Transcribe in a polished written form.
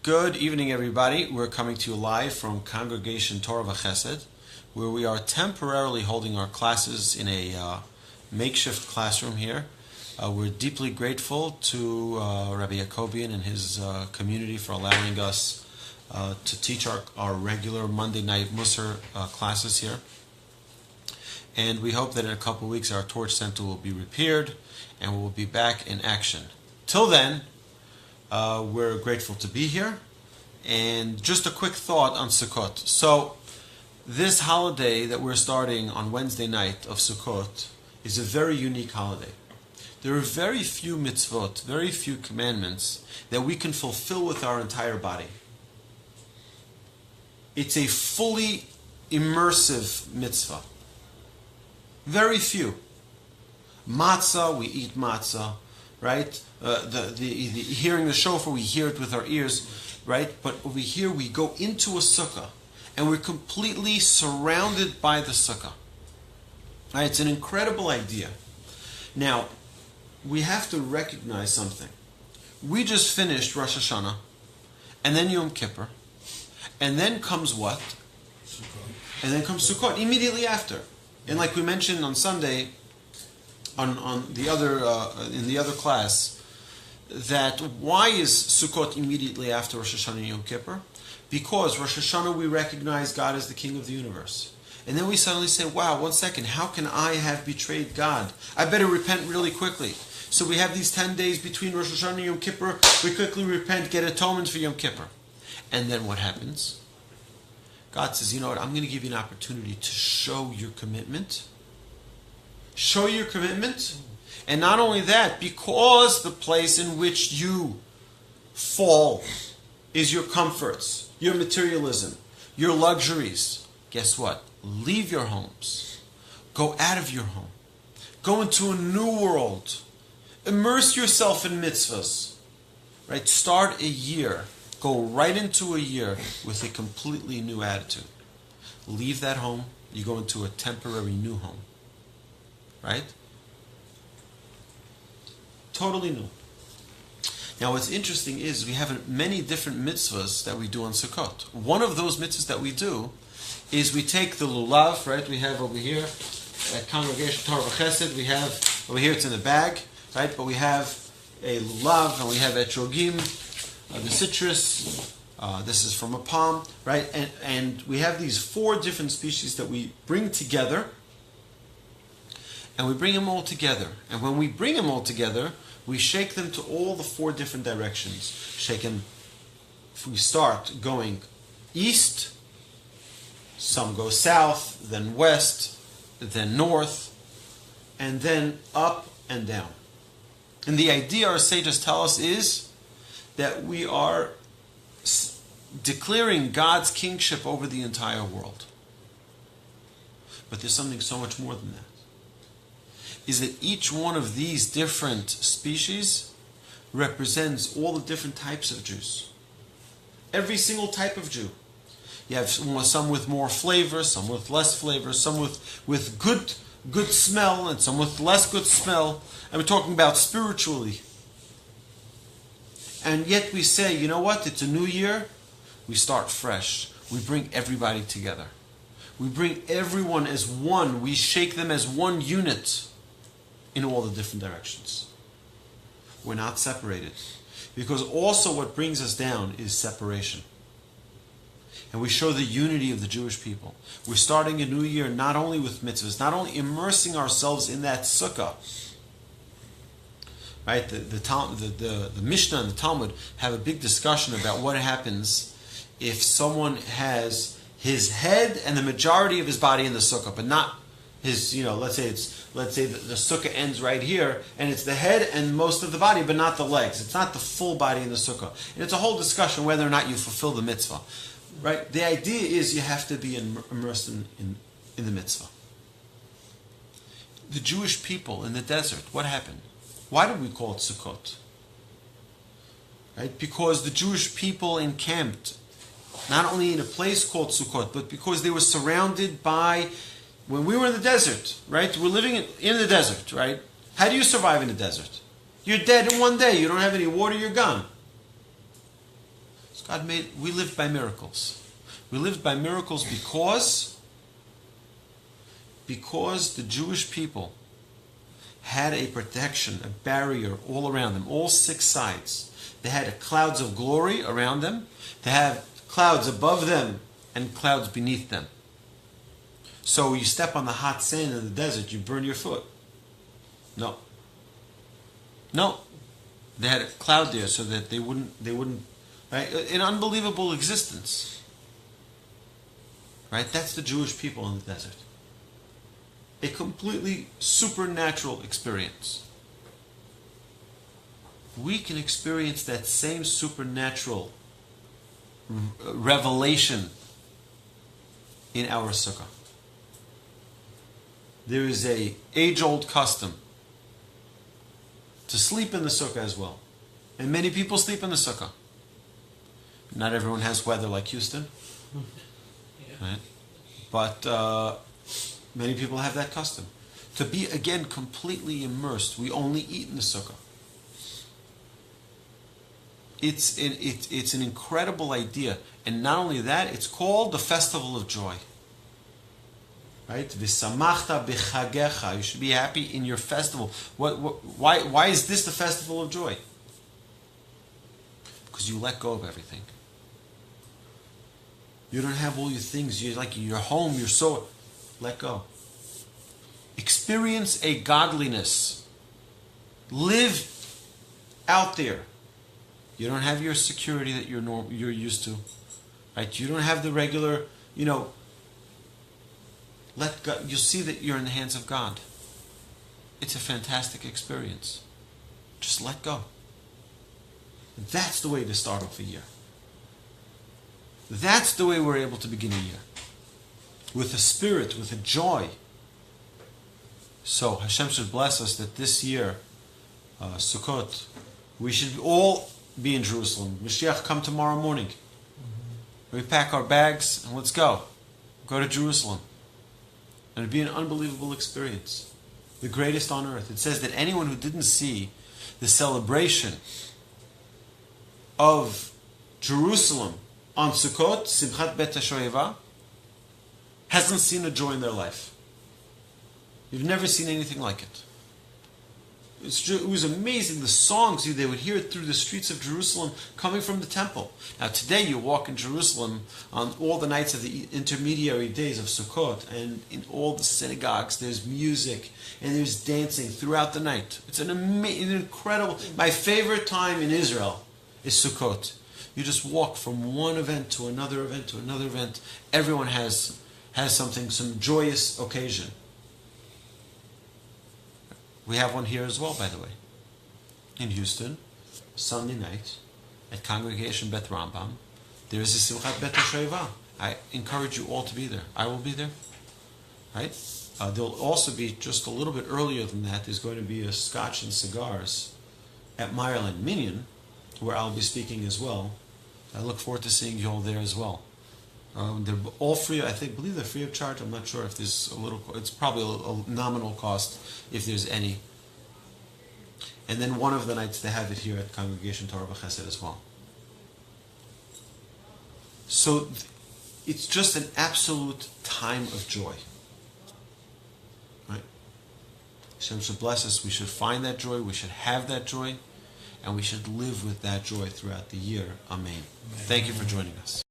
Good evening, everybody. We're coming to you live from Congregation Torah Vachesed, where we are temporarily holding our classes in a makeshift classroom here. We're deeply grateful to Rabbi Yacobian and his community for allowing us to teach our regular Monday night Musar classes here. And we hope that in a couple of weeks our Torch Center will be repaired and we'll be back in action. Till then, we're grateful to be here. And just a quick thought on Sukkot. So, this holiday that we're starting on Wednesday night of Sukkot is a very unique holiday. There are very few mitzvot, very few commandments that we can fulfill with our entire body. It's a fully immersive mitzvah. Very few. Matzah, we eat matzah, right? Hearing the shofar, we hear it with our ears, right? But over here, we go into a sukkah, and we're completely surrounded by the sukkah. Right? It's an incredible idea. Now, we have to recognize something. We just finished Rosh Hashanah, and then Yom Kippur, and then comes what? Sukkot. And then comes Sukkot immediately after. And like we mentioned on Sunday, on the other in the other class, that why is Sukkot immediately after Rosh Hashanah and Yom Kippur? Because Rosh Hashanah we recognize God as the King of the universe. And then we suddenly say, wow, 1 second, how can I have betrayed God? I better repent really quickly. So we have these 10 days between Rosh Hashanah and Yom Kippur. We quickly repent, get atonement for Yom Kippur. And then what happens? God says, you know what, I'm going to give you an opportunity to show your commitment. Show your commitment. And not only that, because the place in which you fall is your comforts, your materialism, your luxuries. Guess what? Leave your homes. Go out of your home. Go into a new world. Immerse yourself in mitzvahs. Right? Start a year. Go right into a year with a completely new attitude. Leave that home. You go into a temporary new home. Right? Totally new. Now what's interesting is we have many different mitzvahs that we do on Sukkot. One of those mitzvahs that we do is we take the lulav, right? We have over here at Congregation Torah Vachesed, we have over here, it's in the bag, right? But we have a lulav and we have etrogim, the citrus. This is from a palm, right? And we have these 4 different species that we bring together, and we bring them all together. And when we bring them all together, we shake them to all the 4 different directions. Shake them. If we start going east, some go south, then west, then north, and then up and down. And the idea our sages tell us is that we are declaring God's kingship over the entire world. But there's something so much more than that. Is that each one of these different species represents all the different types of Jews. Every single type of Jew. You have some with more flavor, some with less flavor, some with good smell, and some with less good smell. And we're talking about spiritually. And yet we say, you know what? It's a new year. We start fresh. We bring everybody together. We bring everyone as one. We shake them as one unit in all the different directions. We're not separated. Because also what brings us down is separation. And we show the unity of the Jewish people. We're starting a new year not only with mitzvahs, not only immersing ourselves in that sukkah. Right? The Mishnah and the Talmud have a big discussion about what happens if someone has his head and the majority of his body in the sukkah, but not his, let's say the sukkah ends right here, and it's the head and most of the body, but not the legs. It's not the full body in the sukkah. And it's a whole discussion whether or not you fulfill the mitzvah. Right? The idea is you have to be immersed in the mitzvah. The Jewish people in the desert, what happened? Why do we call it Sukkot? Right? Because the Jewish people encamped not only in a place called Sukkot, but because they were surrounded by, when we were in the desert, right? We're living in the desert, right? How do you survive in the desert? You're dead in one day. You don't have any water, you're gone. God made. We lived by miracles. We lived by miracles because the Jewish people had a protection, a barrier all around them, all six sides. They had clouds of glory around them. They had clouds above them and clouds beneath them. So you step on the hot sand in the desert, you burn your foot. No. They had a cloud there so that they wouldn't, right? An unbelievable existence. Right? That's the Jewish people in the desert. A completely supernatural experience. We can experience that same supernatural revelation in our sukkah. There is a age-old custom to sleep in the sukkah as well. And many people sleep in the sukkah. Not everyone has weather like Houston. Right? But many people have that custom. To be, again, completely immersed. We only eat in the sukkah. It's an incredible idea. And not only that, it's called the Festival of Joy. Right? V'samachta b'chagecha. You should be happy in your festival. Why is this the Festival of Joy? Because you let go of everything. You don't have all your things. You're home. You're so... Let go. Experience a godliness. Live out there. You don't have your security that you're used to. Right? You don't have the regular, let go. You'll see that you're in the hands of God. It's a fantastic experience. Just let go. That's the way to start off a year. That's the way we're able to begin a year. With a spirit, with a joy. So Hashem should bless us that this year, Sukkot, we should all be in Jerusalem. Mashiach come tomorrow morning. We pack our bags and let's go. Go to Jerusalem. And it'd be an unbelievable experience. The greatest on earth. It says that anyone who didn't see the celebration of Jerusalem on Sukkot, Simchat Bet HaShoeva, hasn't seen a joy in their life. You've never seen anything like it. It was amazing, the songs they would hear through the streets of Jerusalem coming from the temple. Now today you walk in Jerusalem on all the nights of the intermediary days of Sukkot, and in all the synagogues there's music and there's dancing throughout the night. It's an incredible... My favorite time in Israel is Sukkot. You just walk from one event to another event to another event. Everyone has something, some joyous occasion. We have one here as well, by the way. In Houston, Sunday night, at Congregation Beth Rambam, there is a Simchat Bet HaShoeva. I encourage you all to be there. I will be there. Right? There'll also be, just a little bit earlier than that, there's going to be a Scotch and Cigars at Meyerland Minion, where I'll be speaking as well. I look forward to seeing you all there as well. They're all free. Believe they're free of charge. I'm not sure if there's it's probably a nominal cost if there's any. And then one of the nights they have it here at Congregation Torah Vachesed as well. So it's just an absolute time of joy. Right? Hashem should bless us. We should find that joy. We should have that joy. And we should live with that joy throughout the year. Amen. Thank you for joining us.